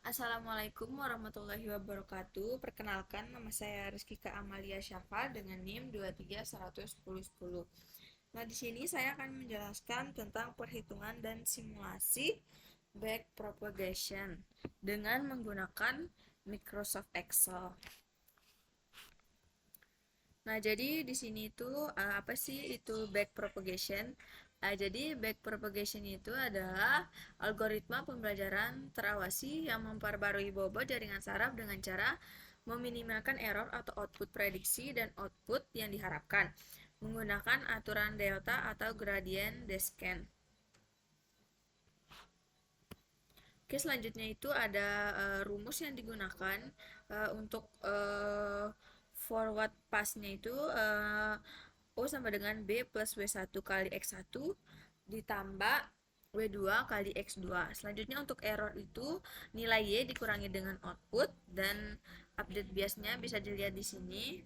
Assalamualaikum warahmatullahi wabarakatuh. Perkenalkan, nama saya Rizkika Amalia Syafa dengan NIM 23110110. Nah, di sini saya akan menjelaskan tentang perhitungan dan simulasi backpropagation dengan menggunakan Microsoft Excel. Nah, jadi di sini itu apa sih itu backpropagation? Jadi backpropagation itu adalah algoritma pembelajaran terawasi yang memperbarui bobot jaringan saraf dengan cara meminimalkan error atau output prediksi dan output yang diharapkan menggunakan aturan delta atau gradient descent. Oke, selanjutnya itu ada rumus yang digunakan untuk forward pass-nya itu O sama dengan B plus W1 kali X1 ditambah W2 kali X2. Selanjutnya untuk error itu nilai Y dikurangi dengan output dan update biasnya bisa dilihat di sini.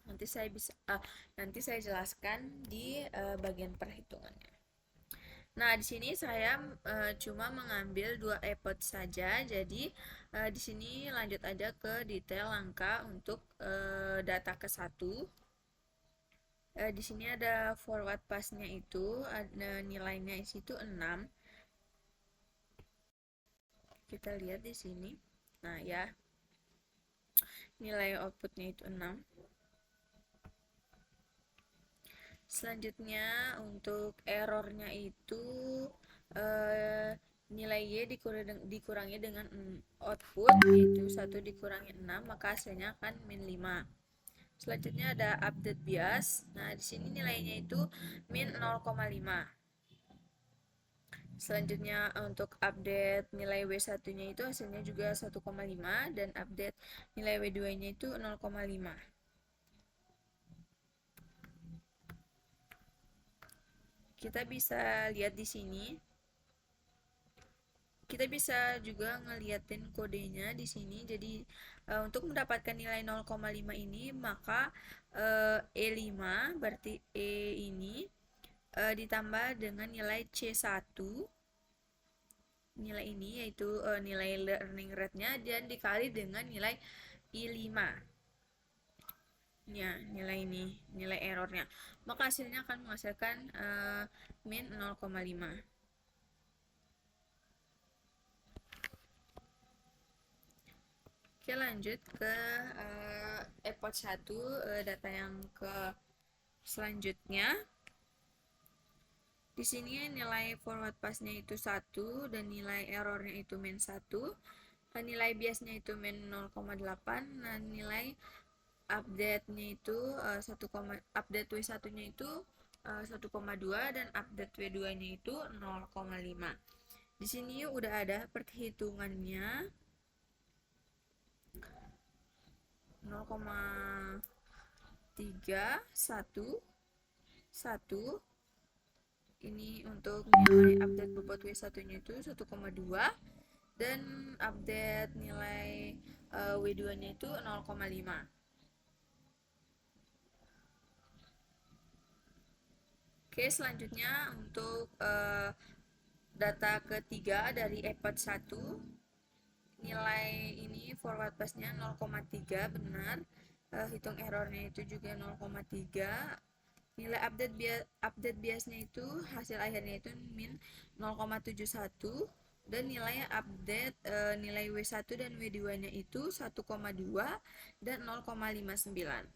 Nanti saya jelaskan di bagian perhitungannya. Nah, di sini saya cuma mengambil dua epot saja. Jadi di sini lanjut aja ke detail angka untuk data ke satu. Di sini ada forward pass-nya itu ada nilainya di situ 6. Kita lihat di sini. Nah, ya. Nilai outputnya itu 6. Selanjutnya untuk errornya itu nilai Y dikurangi dengan output yaitu 1 dikurangi 6, maka hasilnya akan min 5. Selanjutnya ada update bias. Nah, di sini nilainya itu min 0,5. Selanjutnya untuk update nilai W1-nya itu hasilnya juga 1,5 dan update nilai W2-nya itu 0,5. Kita bisa lihat di sini. Kita bisa juga ngeliatin kodenya di sini. Jadi untuk mendapatkan nilai 0,5 ini maka E5 berarti E ini ditambah dengan nilai C1 nilai ini yaitu nilai learning rate-nya dan dikali dengan nilai I5 ya, nilai ini nilai errornya, maka hasilnya akan menghasilkan min 0,5. Oke, lanjut ke epot 1, data yang ke selanjutnya. Di sini nilai forward pass-nya itu 1 dan nilai errornya itu min 1. Nilai biasnya itu min 0,8. Nah, nilai update-nya itu update W1-nya itu 1,2 dan update W2-nya itu 0,5. Di sini udah ada perhitungannya 0,3 1 1. Ini untuk nilai update bobot W1-nya itu 1,2 dan update nilai W2-nya itu 0,5. Oke, selanjutnya untuk data ketiga dari epot 1, nilai ini forward pass-nya 0,3 benar. Hitung errornya itu juga 0,3. Nilai update biasnya itu hasil akhirnya itu min 0,71 dan nilai update nilai W1 dan W2-nya itu 1,2 dan 0,59.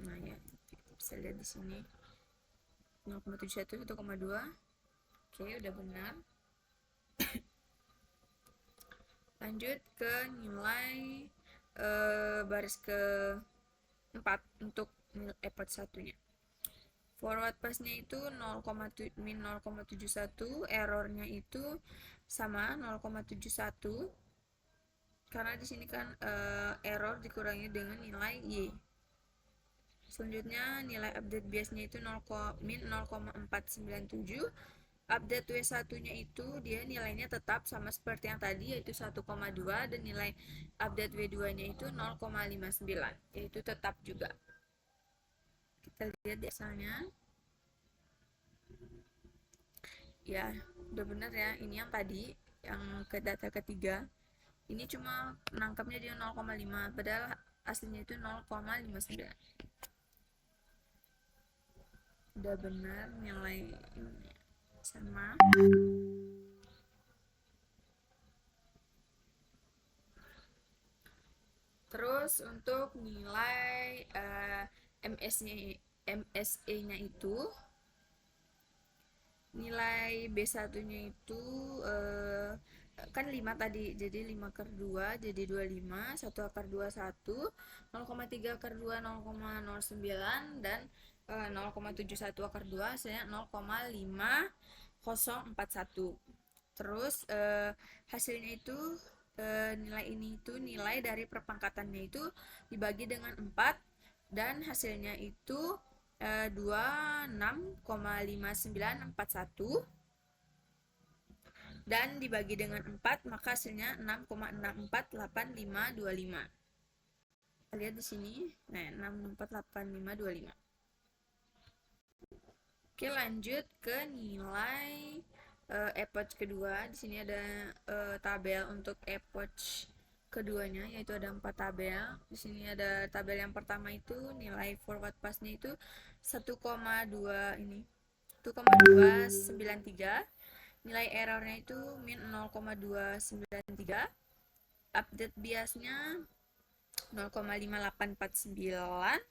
Nah, ya, bisa lihat di sini 0,71 1,2. Oke, udah benar. Lanjut ke nilai baris ke 4 untuk epot satunya. Forward pass-nya itu min 0,71, errornya itu sama 0,71 karena di sini kan error dikurangi dengan nilai Y. Selanjutnya nilai update biasnya itu min 0,497. Update W1-nya itu dia nilainya tetap sama seperti yang tadi yaitu 1,2 dan nilai update W2-nya itu 0,59 yaitu tetap juga. Kita lihat biasanya. Ya, udah bener ya. Ini yang tadi, yang ke data ketiga. Ini cuma nangkapnya dia 0,5, padahal aslinya itu 0,59. Udah benar nilai ini sama. Terus untuk nilai MSE-nya itu, nilai B1-nya itu eh, kan 5 tadi, jadi 5 akar 2 jadi 25, 1 akar 2 1, 0,3 akar 2 0,09, dan 0,71 akar 2 hasilnya 0,5041. Terus hasilnya itu nilai ini itu nilai dari perpangkatannya itu dibagi dengan 4, dan hasilnya itu 26,5941, dan dibagi dengan 4 maka hasilnya 6,648525. Kita lihat di sini, nah 6,648525. Oke, lanjut ke nilai epoch kedua. Di sini ada tabel untuk epoch keduanya, yaitu ada 4 tabel. Di sini ada tabel yang pertama itu nilai forward passnya itu 1,2 ini 1,293. Nilai errornya itu min 0,293. Update biasnya 0,5849.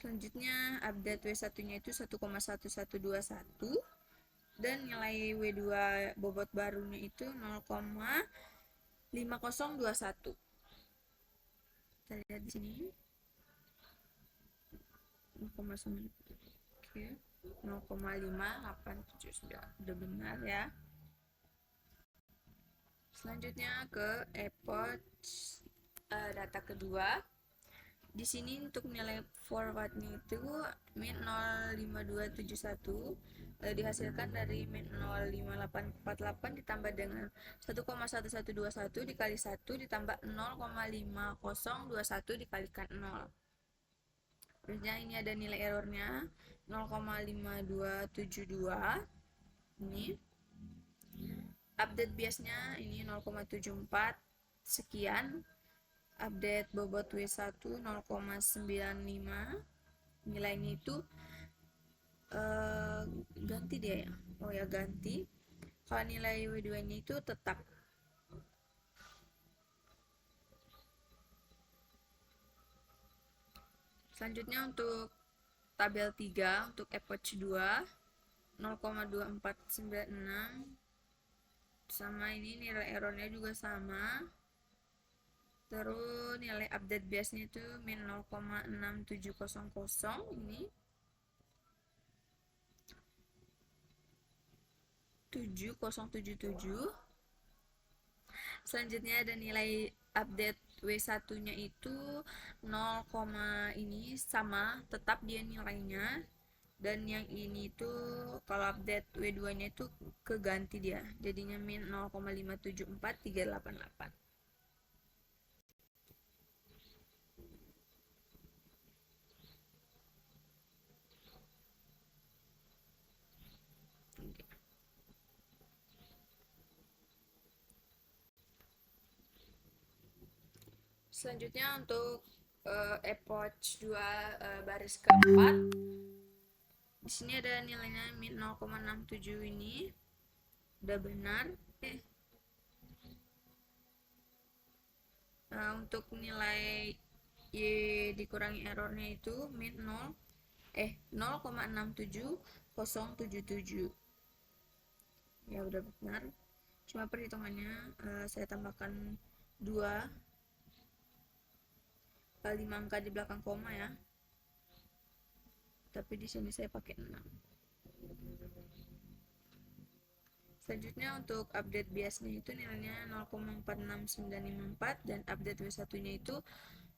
Selanjutnya update W1-nya itu 1,1121, dan nilai W2 bobot barunya itu 0,5021. Kita lihat di sini 0,9. Oke, 0,5879 udah benar ya. Selanjutnya ke epoch data kedua. Di sini untuk nilai forwardnya itu min 05271 dihasilkan dari min 05848 ditambah dengan 1,1121 dikali 1 ditambah 0,5021 dikalikan 0. Terusnya ini ada nilai errornya 0,5272. Ini update biasnya ini 0,74 sekian. Update bobot W1 0,95. Nilainya itu ganti dia ya. Oh ya, ganti. Kalau nilai W2 nya itu tetap. Selanjutnya untuk tabel 3 untuk epoch 2 0,2496, sama ini nilai errornya juga sama. Terus nilai update biasnya itu min 0,6700 ini 7077. Selanjutnya ada nilai update W1-nya itu 0, ini sama, tetap dia nilainya. Dan yang ini tuh kalau update W2-nya itu keganti dia, jadinya min 0,574388. Selanjutnya untuk epoch 2 baris keempat. Di sini ada nilainya min 0,67 ini. Udah benar. Untuk nilai Y dikurangi errornya itu min 0,67077. Ya udah benar. Cuma perhitungannya saya tambahkan 2 kali 5 angka di belakang koma ya. Tapi di sini saya pakai 6. Selanjutnya untuk update biasnya itu nilainya 0,46954, dan update W1-nya itu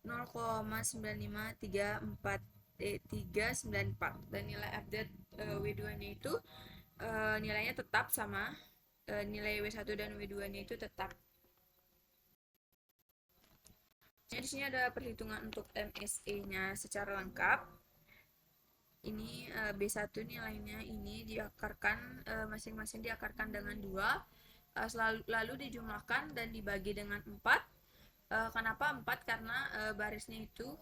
0,95394, dan nilai update W2-nya itu nilainya tetap sama. Nilai W1 dan W2-nya itu tetap. Di sini ada perhitungan untuk MSE-nya secara lengkap. ini B1 nilainya ini diakarkan masing-masing diakarkan dengan 2, lalu dijumlahkan dan dibagi dengan 4. Kenapa 4? Karena barisnya itu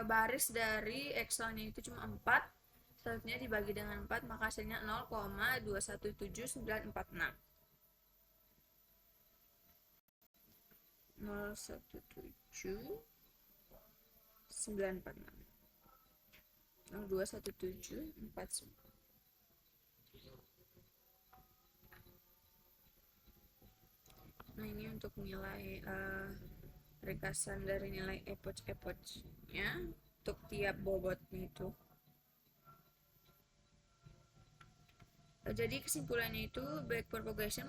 baris dari Excelnya itu cuma 4, selanjutnya dibagi dengan 4, maka hasilnya 0,217946. 0,17946 0,21749. Nah, ini untuk nilai ringkasan dari nilai epoch-nya untuk tiap bobotnya itu. Jadi kesimpulannya itu back propagation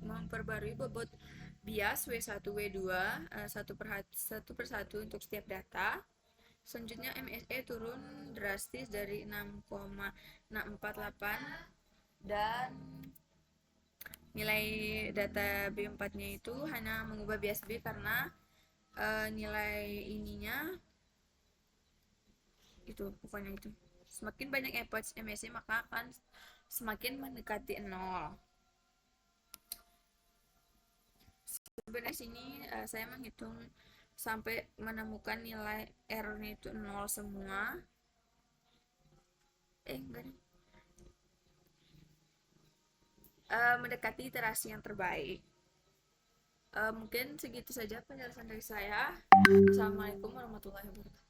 memperbarui bobot bias W1, W2 satu per satu untuk setiap data. Selanjutnya MSE turun drastis dari 6,648 dan nilai data B4-nya itu hanya mengubah bias B karena nilai ininya itu pokoknya itu. Semakin banyak epoch MSE maka akan semakin mendekati 0. Sebenarnya sini saya menghitung sampai menemukan nilai R-nya itu 0 semua. Enggak nih. Mendekati iterasi yang terbaik. Mungkin segitu saja penjelasan dari saya. Assalamualaikum warahmatullahi wabarakatuh.